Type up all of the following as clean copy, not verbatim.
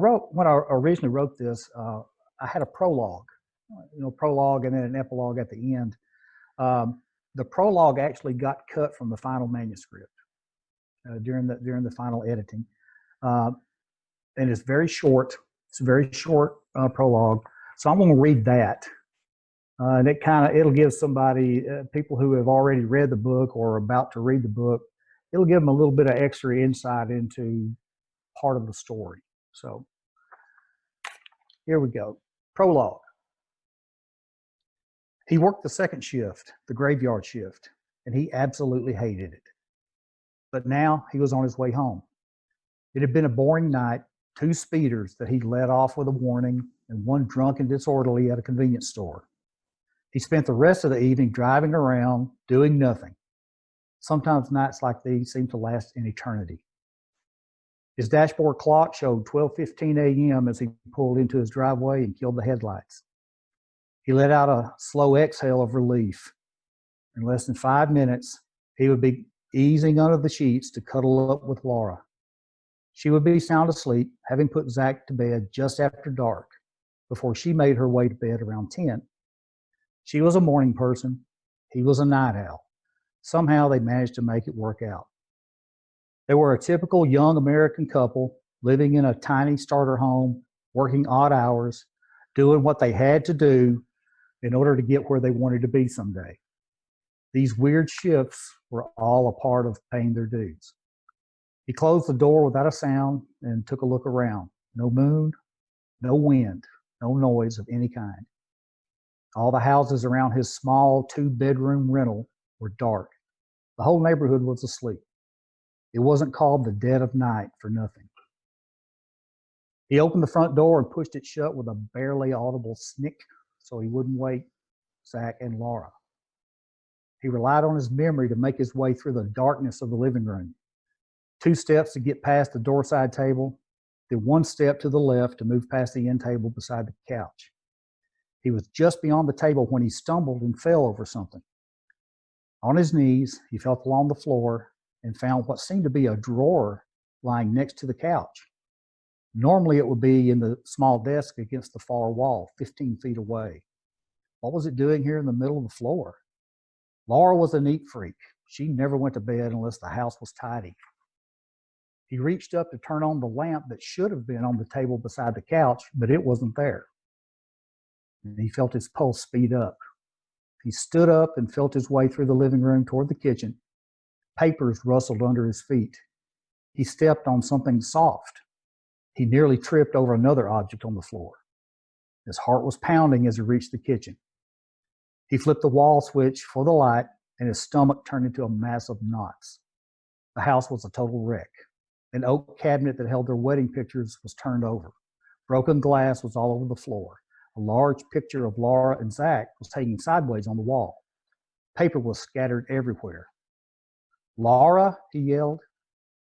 when I originally wrote this, I had a prologue, prologue and then an epilogue at the end. The prologue actually got cut from the final manuscript during the final editing, and it's very short. It's a very short prologue, so I'm going to read that, and it'll give somebody, people who have already read the book or are about to read the book, it'll give them a little bit of extra insight into part of the story. So here we go. Prologue. He worked the second shift, the graveyard shift, and he absolutely hated it. But now he was on his way home. It had been a boring night, 2 speeders that he'd let off with a warning, and 1 drunk and disorderly at a convenience store. He spent the rest of the evening driving around, doing nothing. Sometimes nights like these seem to last an eternity. His dashboard clock showed 12:15 a.m. as he pulled into his driveway and killed the headlights. He let out a slow exhale of relief. In less than 5 minutes, he would be easing under the sheets to cuddle up with Laura. She would be sound asleep, having put Zach to bed just after dark, before she made her way to bed around 10. She was a morning person. He was a night owl. Somehow they managed to make it work out. They were a typical young American couple living in a tiny starter home, working odd hours, doing what they had to do in order to get where they wanted to be someday. These weird shifts were all a part of paying their dues. He closed the door without a sound and took a look around. No moon, no wind, no noise of any kind. All the houses around his small 2-bedroom rental were dark. The whole neighborhood was asleep. It wasn't called the dead of night for nothing. He opened the front door and pushed it shut with a barely audible snick so he wouldn't wake Zach and Laura. He relied on his memory to make his way through the darkness of the living room. 2 steps to get past the doorside table, then 1 step to the left to move past the end table beside the couch. He was just beyond the table when he stumbled and fell over something. On his knees, he felt along the floor and found what seemed to be a drawer lying next to the couch. Normally it would be in the small desk against the far wall, 15 feet away. What was it doing here in the middle of the floor? Laura was a neat freak. She never went to bed unless the house was tidy. He reached up to turn on the lamp that should have been on the table beside the couch, but it wasn't there. And he felt his pulse speed up. He stood up and felt his way through the living room toward the kitchen. Papers rustled under his feet. He stepped on something soft. He nearly tripped over another object on the floor. His heart was pounding as he reached the kitchen. He flipped the wall switch for the light, and his stomach turned into a mass of knots. The house was a total wreck. An oak cabinet that held their wedding pictures was turned over. Broken glass was all over the floor. A large picture of Laura and Zach was hanging sideways on the wall. Paper was scattered everywhere. "Laura," he yelled.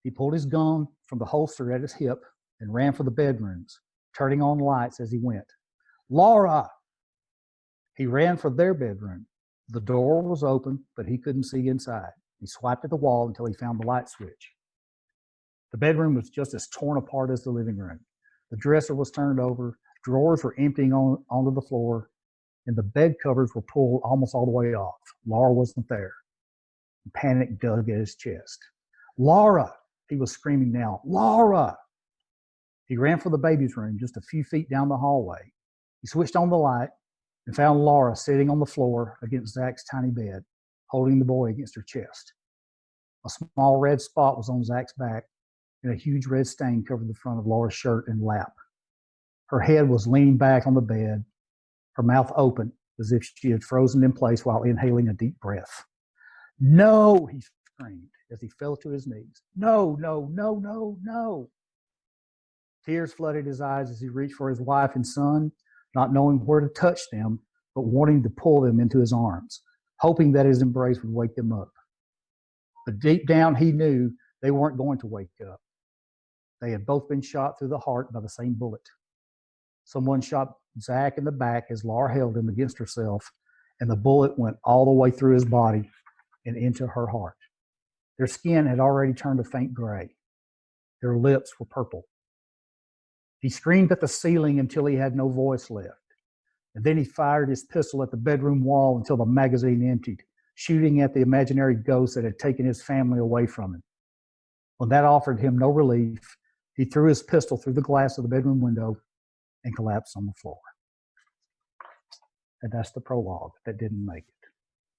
He pulled his gun from the holster at his hip and ran for the bedrooms, turning on lights as he went. "Laura!" He ran for their bedroom. The door was open, but he couldn't see inside. He swiped at the wall until he found the light switch. The bedroom was just as torn apart as the living room. The dresser was turned over, drawers were emptying onto the floor, and the bed covers were pulled almost all the way off. Laura wasn't there. Panic dug at his chest. "Laura!" He was screaming now. "Laura!" He ran for the baby's room just a few feet down the hallway. He switched on the light and found Laura sitting on the floor against Zach's tiny bed, holding the boy against her chest. A small red spot was on Zach's back, and a huge red stain covered the front of Laura's shirt and lap. Her head was leaning back on the bed, her mouth open as if she had frozen in place while inhaling a deep breath. "No!" he screamed as he fell to his knees. "No, no, no, no, no!" Tears flooded his eyes as he reached for his wife and son, not knowing where to touch them, but wanting to pull them into his arms, hoping that his embrace would wake them up. But deep down, he knew they weren't going to wake up. They had both been shot through the heart by the same bullet. Someone shot Zach in the back as Laura held him against herself, and the bullet went all the way through his body and into her heart. Their skin had already turned a faint gray. Their lips were purple. He screamed at the ceiling until he had no voice left. And then he fired his pistol at the bedroom wall until the magazine emptied, shooting at the imaginary ghost that had taken his family away from him. When that offered him no relief, he threw his pistol through the glass of the bedroom window and collapsed on the floor. And that's the prologue that didn't make it.